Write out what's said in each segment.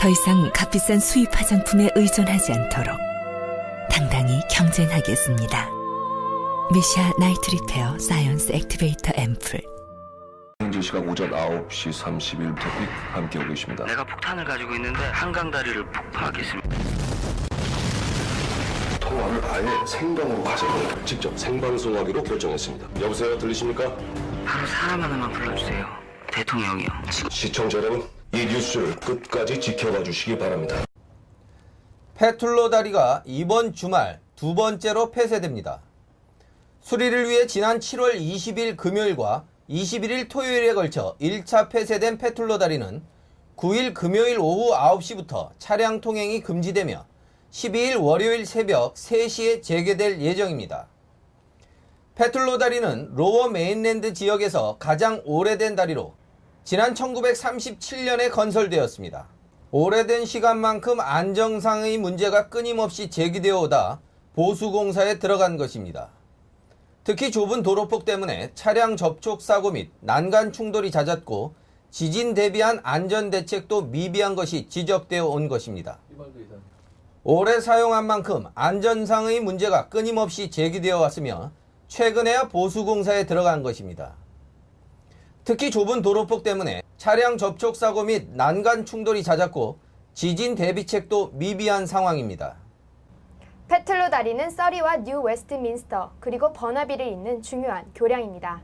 더 이상 값비싼 수입 화장품에 의존하지 않도록 당당히 경쟁하겠습니다. 미샤 나이트 리페어 사이언스 액티베이터 앰플. 현재 시각 오전 9시 31분 토픽 함께하고 계십니다. 내가 폭탄을 가지고 있는데 한강다리를 폭파하겠습니다. 통화를 아예 생방으로 하자고 직접 생방송하기로 결정했습니다. 여보세요, 들리십니까? 바로 사람 하나만 불러주세요. 대통령이요. 시청자 여러분, 이 뉴스를 끝까지 지켜봐 주시기 바랍니다. 페툴로 다리가 이번 주말 두 번째로 폐쇄됩니다. 수리를 위해 지난 7월 20일 금요일과 21일 토요일에 걸쳐 1차 폐쇄된 페툴로 다리는 9일 금요일 오후 9시부터 차량 통행이 금지되며 12일 월요일 새벽 3시에 재개될 예정입니다. 페툴로 다리는 로워 메인랜드 지역에서 가장 오래된 다리로 지난 1937년에 건설되었습니다. 오래된 시간만큼 안정상의 문제가 끊임없이 제기되어 오다 보수공사에 들어간 것입니다. 특히 좁은 도로폭 때문에 차량 접촉 사고 및 난간 충돌이 잦았고 지진 대비한 안전대책도 미비한 것이 지적되어 온 것입니다. 오래 사용한 만큼 안전상의 문제가 끊임없이 제기되어 왔으며 최근에야 보수공사에 들어간 것입니다. 특히 좁은 도로폭 때문에 차량 접촉 사고 및 난간 충돌이 잦았고 지진 대비책도 미비한 상황입니다. 페툴로 다리는 서리와 뉴 웨스트민스터 그리고 버나비를 잇는 중요한 교량입니다.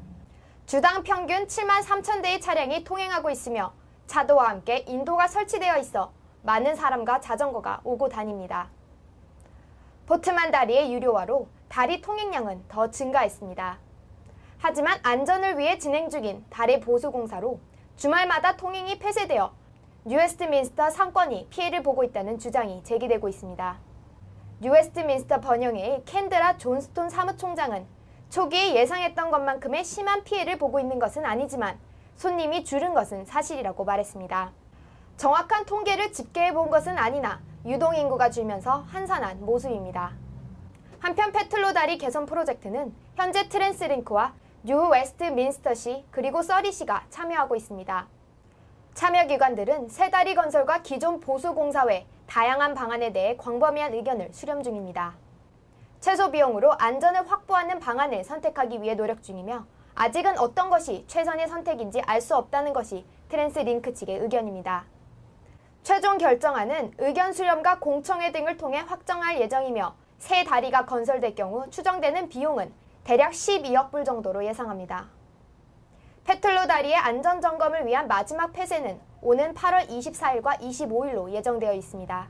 주당 평균 7만 3천 대의 차량이 통행하고 있으며 차도와 함께 인도가 설치되어 있어 많은 사람과 자전거가 오고 다닙니다. 보트만 다리의 유료화로 다리 통행량은 더 증가했습니다. 하지만 안전을 위해 진행 중인 다리 보수공사로 주말마다 통행이 폐쇄되어 뉴웨스트민스터 상권이 피해를 보고 있다는 주장이 제기되고 있습니다. 뉴웨스트민스터 번영회의 캔드라 존스톤 사무총장은 초기에 예상했던 것만큼의 심한 피해를 보고 있는 것은 아니지만 손님이 줄은 것은 사실이라고 말했습니다. 정확한 통계를 집계해 본 것은 아니나 유동인구가 줄면서 한산한 모습입니다. 한편 페툴로 다리 개선 프로젝트는 현재 트랜스링크와 뉴 웨스트민스터시 그리고 서리시가 참여하고 있습니다. 참여기관들은 새 다리 건설과 기존 보수공사 외 다양한 방안에 대해 광범위한 의견을 수렴 중입니다. 최소 비용으로 안전을 확보하는 방안을 선택하기 위해 노력 중이며 아직은 어떤 것이 최선의 선택인지 알 수 없다는 것이 트랜스링크 측의 의견입니다. 최종 결정안은 의견 수렴과 공청회 등을 통해 확정할 예정이며 새 다리가 건설될 경우 추정되는 비용은 대략 12억 불 정도로 예상합니다. 페툴로 다리의 안전점검을 위한 마지막 폐쇄는 오는 8월 24일과 25일로 예정되어 있습니다.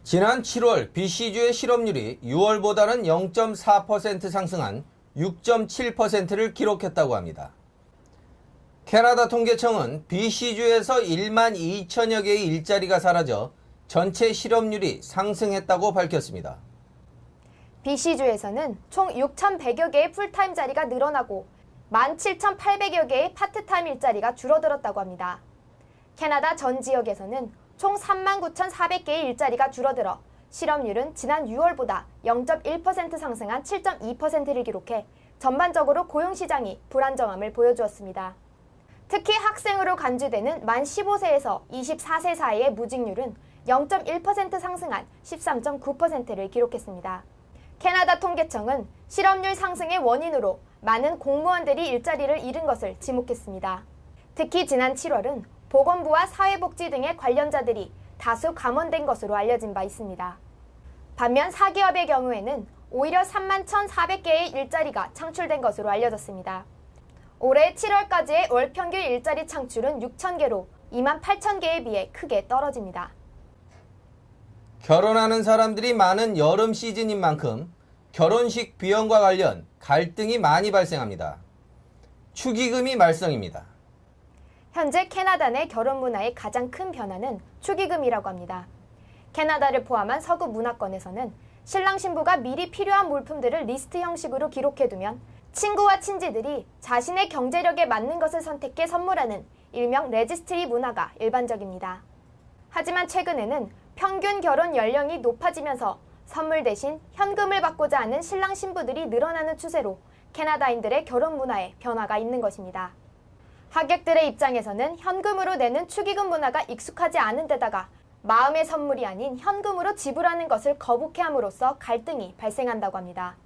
지난 7월 BC주의 실업률이 6월보다는 0.4% 상승한 6.7%를 기록했다고 합니다. 캐나다 통계청은 BC주에서 1만 2천여 개의 일자리가 사라져 전체 실업률이 상승했다고 밝혔습니다. BC주에서는 총 6,100여 개의 풀타임 자리가 늘어나고 17,800여 개의 파트타임 일자리가 줄어들었다고 합니다. 캐나다 전 지역에서는 총 39,400개의 일자리가 줄어들어 실업률은 지난 6월보다 0.1% 상승한 7.2%를 기록해 전반적으로 고용시장이 불안정함을 보여주었습니다. 특히 학생으로 간주되는 만 15세에서 24세 사이의 무직률은 0.1% 상승한 13.9%를 기록했습니다. 캐나다 통계청은 실업률 상승의 원인으로 많은 공무원들이 일자리를 잃은 것을 지목했습니다. 특히 지난 7월은 보건부와 사회복지 등의 관련자들이 다수 감원된 것으로 알려진 바 있습니다. 반면 사기업의 경우에는 오히려 3만 1,400개의 일자리가 창출된 것으로 알려졌습니다. 올해 7월까지의 월 평균 일자리 창출은 6,000개로 2만 8,000개에 비해 크게 떨어집니다. 결혼하는 사람들이 많은 여름 시즌인 만큼 결혼식 비용과 관련 갈등이 많이 발생합니다. 축의금이 말썽입니다. 현재 캐나다 내 결혼 문화의 가장 큰 변화는 축의금이라고 합니다. 캐나다를 포함한 서구 문화권에서는 신랑 신부가 미리 필요한 물품들을 리스트 형식으로 기록해두면 친구와 친지들이 자신의 경제력에 맞는 것을 선택해 선물하는 일명 레지스트리 문화가 일반적입니다. 하지만 최근에는 평균 결혼 연령이 높아지면서 선물 대신 현금을 받고자 하는 신랑 신부들이 늘어나는 추세로 캐나다인들의 결혼 문화에 변화가 있는 것입니다. 하객들의 입장에서는 현금으로 내는 축의금 문화가 익숙하지 않은 데다가 마음의 선물이 아닌 현금으로 지불하는 것을 거북해함으로써 갈등이 발생한다고 합니다.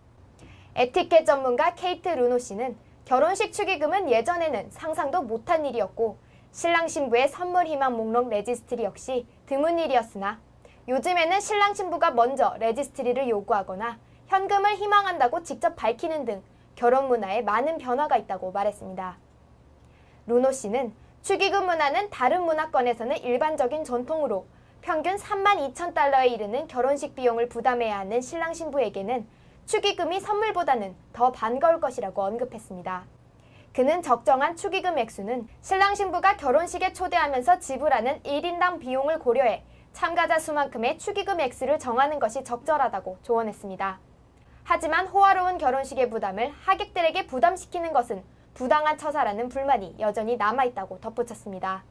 에티켓 전문가 케이트 루노 씨는 결혼식 축의금은 예전에는 상상도 못한 일이었고 신랑 신부의 선물 희망 목록 레지스트리 역시 드문 일이었으나 요즘에는 신랑 신부가 먼저 레지스트리를 요구하거나 현금을 희망한다고 직접 밝히는 등 결혼 문화에 많은 변화가 있다고 말했습니다. 루노 씨는 축의금 문화는 다른 문화권에서는 일반적인 전통으로 평균 32,000달러에 이르는 결혼식 비용을 부담해야 하는 신랑 신부에게는 축의금이 선물보다는 더 반가울 것이라고 언급했습니다. 그는 적정한 축의금 액수는 신랑 신부가 결혼식에 초대하면서 지불하는 1인당 비용을 고려해 참가자 수만큼의 축의금 액수를 정하는 것이 적절하다고 조언했습니다. 하지만 호화로운 결혼식의 부담을 하객들에게 부담시키는 것은 부당한 처사라는 불만이 여전히 남아있다고 덧붙였습니다.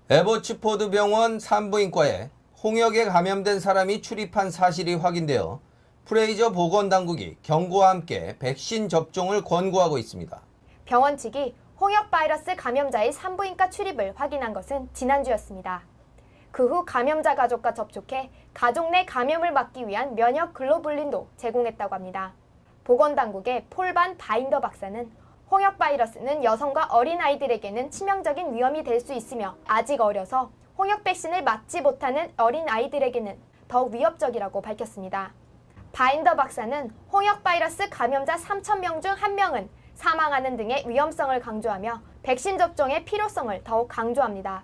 에버츠포드 병원 산부인과에 홍역에 감염된 사람이 출입한 사실이 확인되어 프레이저 보건당국이 경고와 함께 백신 접종을 권고하고 있습니다. 병원 측이 홍역 바이러스 감염자의 산부인과 출입을 확인한 것은 지난주였습니다. 그 후 감염자 가족과 접촉해 가족 내 감염을 막기 위한 면역 글로불린도 제공했다고 합니다. 보건당국의 폴반 바인더 박사는 홍역 바이러스는 여성과 어린아이들에게는 치명적인 위험이 될 수 있으며 아직 어려서 홍역 백신을 맞지 못하는 어린아이들에게는 더 위협적이라고 밝혔습니다. 바인더 박사는 홍역 바이러스 감염자 3,000명 중 1명은 사망하는 등의 위험성을 강조하며 백신 접종의 필요성을 더욱 강조합니다.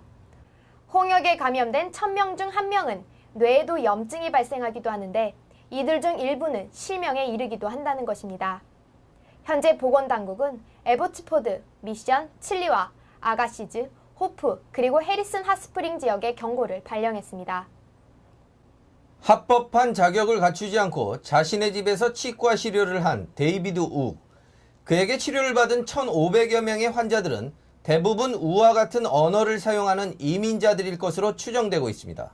홍역에 감염된 1,000명 중 1명은 뇌에도 염증이 발생하기도 하는데 이들 중 일부는 실명에 이르기도 한다는 것입니다. 현재 보건당국은 에버츠포드, 미션, 칠리와 아가시즈, 호프, 그리고 해리슨 핫스프링 지역의 경고를 발령했습니다. 합법한 자격을 갖추지 않고 자신의 집에서 치과 치료를 한 데이비드 우. 그에게 치료를 받은 1,500여 명의 환자들은 대부분 우와 같은 언어를 사용하는 이민자들일 것으로 추정되고 있습니다.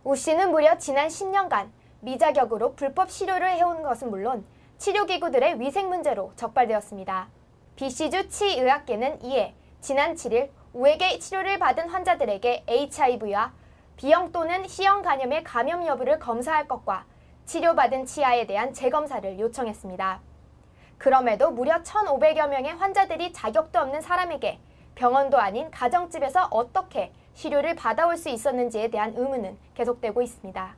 우 씨는 무려 지난 10년간 미자격으로 불법 치료를 해온 것은 물론 치료기구들의 위생 문제로 적발되었습니다. BC주 치의학계는 이에 지난 7일 우에게 치료를 받은 환자들에게 HIV와 B형 또는 C형 간염의 감염 여부를 검사할 것과 치료받은 치아에 대한 재검사를 요청했습니다. 그럼에도 무려 1,500여 명의 환자들이 자격도 없는 사람에게 병원도 아닌 가정집에서 어떻게 치료를 받아올 수 있었는지에 대한 의문은 계속되고 있습니다.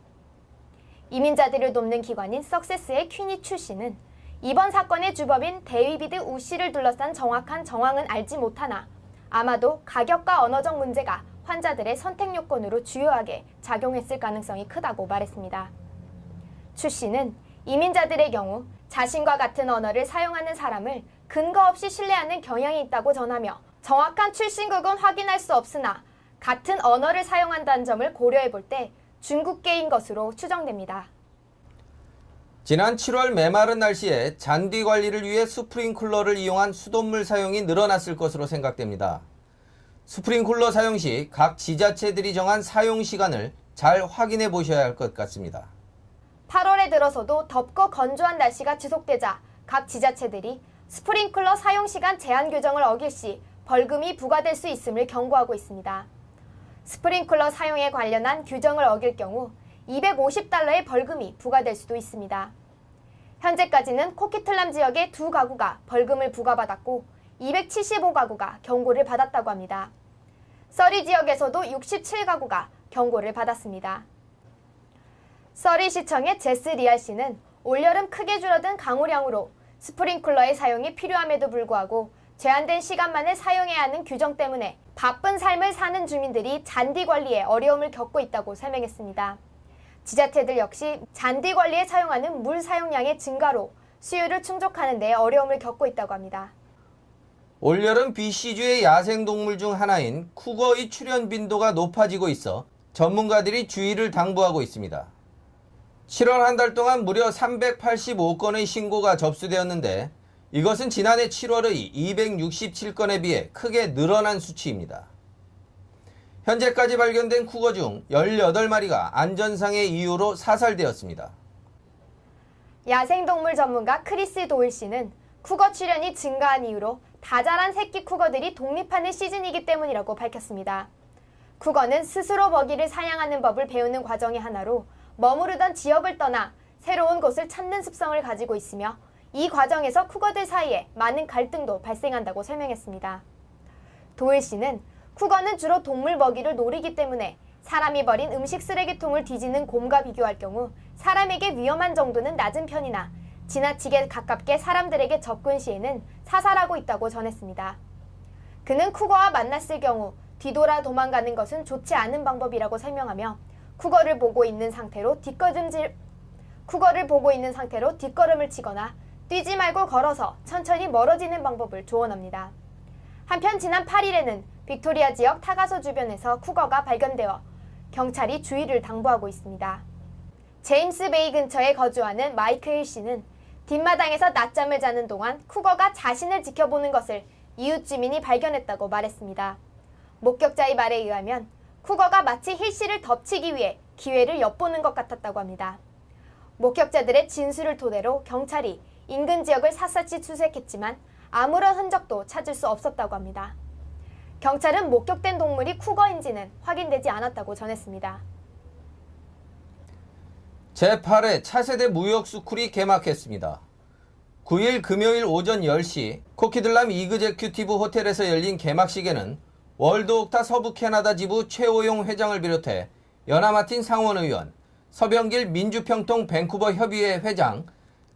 이민자들을 돕는 기관인 석세스의 퀸이 추 씨는 이번 사건의 주범인 데이비드 우 씨를 둘러싼 정확한 정황은 알지 못하나 아마도 가격과 언어적 문제가 환자들의 선택 요건으로 주요하게 작용했을 가능성이 크다고 말했습니다. 추 씨는 이민자들의 경우 자신과 같은 언어를 사용하는 사람을 근거 없이 신뢰하는 경향이 있다고 전하며 정확한 출신국은 확인할 수 없으나 같은 언어를 사용한다는 점을 고려해 볼 때 중국계인 것으로 추정됩니다. 지난 7월 메마른 날씨에 잔디 관리를 위해 스프링클러를 이용한 수돗물 사용이 늘어났을 것으로 생각됩니다. 스프링클러 사용 시 각 지자체들이 정한 사용 시간을 잘 확인해 보셔야 할 것 같습니다. 8월에 들어서도 덥고 건조한 날씨가 지속되자 각 지자체들이 스프링클러 사용 시간 제한 규정을 어길 시 벌금이 부과될 수 있음을 경고하고 있습니다. 스프링클러 사용에 관련한 규정을 어길 경우 250달러의 벌금이 부과될 수도 있습니다. 현재까지는 코키틀람 지역의 2가구가 벌금을 부과받았고 275가구가 경고를 받았다고 합니다. 서리 지역에서도 67가구가 경고를 받았습니다. 서리 시청의 제스 리알 씨는 올여름 크게 줄어든 강우량으로 스프링클러의 사용이 필요함에도 불구하고 제한된 시간만을 사용해야 하는 규정 때문에 바쁜 삶을 사는 주민들이 잔디 관리에 어려움을 겪고 있다고 설명했습니다. 지자체들 역시 잔디 관리에 사용하는 물 사용량의 증가로 수요를 충족하는 데 어려움을 겪고 있다고 합니다. 올여름 BC주의 야생동물 중 하나인 쿠거의 출현 빈도가 높아지고 있어 전문가들이 주의를 당부하고 있습니다. 7월 한 달 동안 무려 385건의 신고가 접수되었는데 이것은 지난해 7월의 267건에 비해 크게 늘어난 수치입니다. 현재까지 발견된 쿠거 중 18마리가 안전상의 이유로 사살되었습니다. 야생동물 전문가 크리스 도일 씨는 쿠거 출현이 증가한 이유로 다 자란 새끼 쿠거들이 독립하는 시즌이기 때문이라고 밝혔습니다. 국어는 스스로 먹이를 사냥하는 법을 배우는 과정의 하나로 머무르던 지역을 떠나 새로운 곳을 찾는 습성을 가지고 있으며 이 과정에서 국어들 사이에 많은 갈등도 발생한다고 설명했습니다. 도일 씨는 국어는 주로 동물 먹이를 노리기 때문에 사람이 버린 음식 쓰레기통을 뒤지는 곰과 비교할 경우 사람에게 위험한 정도는 낮은 편이나 지나치게 가깝게 사람들에게 접근 시에는 사살하고 있다고 전했습니다. 그는 국어와 만났을 경우 뒤돌아 도망가는 것은 좋지 않은 방법이라고 설명하며 국어를 보고 있는 상태로 뒷걸음을 치거나 뛰지 말고 걸어서 천천히 멀어지는 방법을 조언합니다. 한편 지난 8일에는 빅토리아 지역 타가소 주변에서 쿠거가 발견되어 경찰이 주의를 당부하고 있습니다. 제임스 베이 근처에 거주하는 마이크 힐 씨는 뒷마당에서 낮잠을 자는 동안 쿠거가 자신을 지켜보는 것을 이웃 주민이 발견했다고 말했습니다. 목격자의 말에 의하면 쿠거가 마치 힐 씨를 덮치기 위해 기회를 엿보는 것 같았다고 합니다. 목격자들의 진술을 토대로 경찰이 인근 지역을 샅샅이 수색했지만 아무런 흔적도 찾을 수 없었다고 합니다. 경찰은 목격된 동물이 쿠거인지는 확인되지 않았다고 전했습니다. 제8회 차세대 무역스쿨이 개막했습니다. 9일 금요일 오전 10시 코키들람 이그제큐티브 호텔에서 열린 개막식에는 월드옥타 서부 캐나다 지부 최호용 회장을 비롯해 연하마틴 상원의원, 서병길 민주평통 밴쿠버 협의회 회장,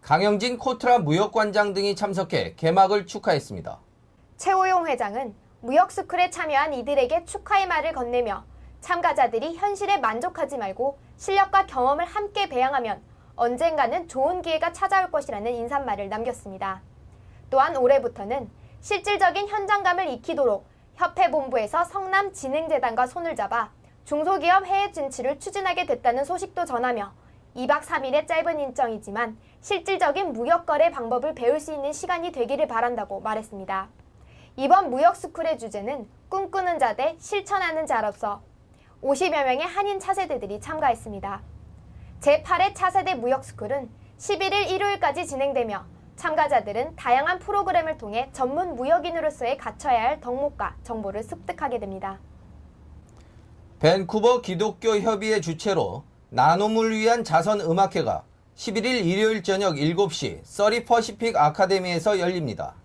강영진 코트라 무역관장 등이 참석해 개막을 축하했습니다. 최호용 회장은 무역스쿨에 참여한 이들에게 축하의 말을 건네며 참가자들이 현실에 만족하지 말고 실력과 경험을 함께 배양하면 언젠가는 좋은 기회가 찾아올 것이라는 인사말을 남겼습니다. 또한 올해부터는 실질적인 현장감을 익히도록 협회 본부에서 성남진흥재단과 손을 잡아 중소기업 해외 진출을 추진하게 됐다는 소식도 전하며 2박 3일의 짧은 일정이지만 실질적인 무역거래 방법을 배울 수 있는 시간이 되기를 바란다고 말했습니다. 이번 무역스쿨의 주제는 꿈꾸는 자 대 실천하는 자로서 50여 명의 한인 차세대들이 참가했습니다. 제8회 차세대 무역스쿨은 11일 일요일까지 진행되며 참가자들은 다양한 프로그램을 통해 전문 무역인으로서의 갖춰야 할 덕목과 정보를 습득하게 됩니다. 밴쿠버 기독교 협의회 주최로 나눔을 위한 자선 음악회가 11일 일요일 저녁 7시 서리 퍼시픽 아카데미에서 열립니다.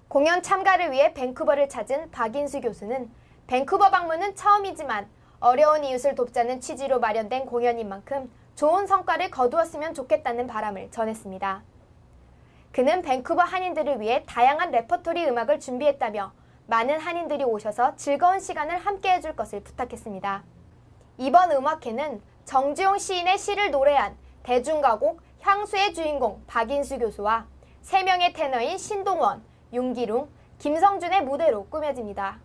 공연 참가를 위해 밴쿠버를 찾은 박인수 교수는 밴쿠버 방문은 처음이지만 어려운 이웃을 돕자는 취지로 마련된 공연인 만큼 좋은 성과를 거두었으면 좋겠다는 바람을 전했습니다. 그는 밴쿠버 한인들을 위해 다양한 레퍼토리 음악을 준비했다며 많은 한인들이 오셔서 즐거운 시간을 함께 해줄 것을 부탁했습니다. 이번 음악회는 정주용 시인의 시를 노래한 대중가곡 향수의 주인공 박인수 교수와 3명의 테너인 신동원, 윤기룽, 김성준의 무대로 꾸며집니다.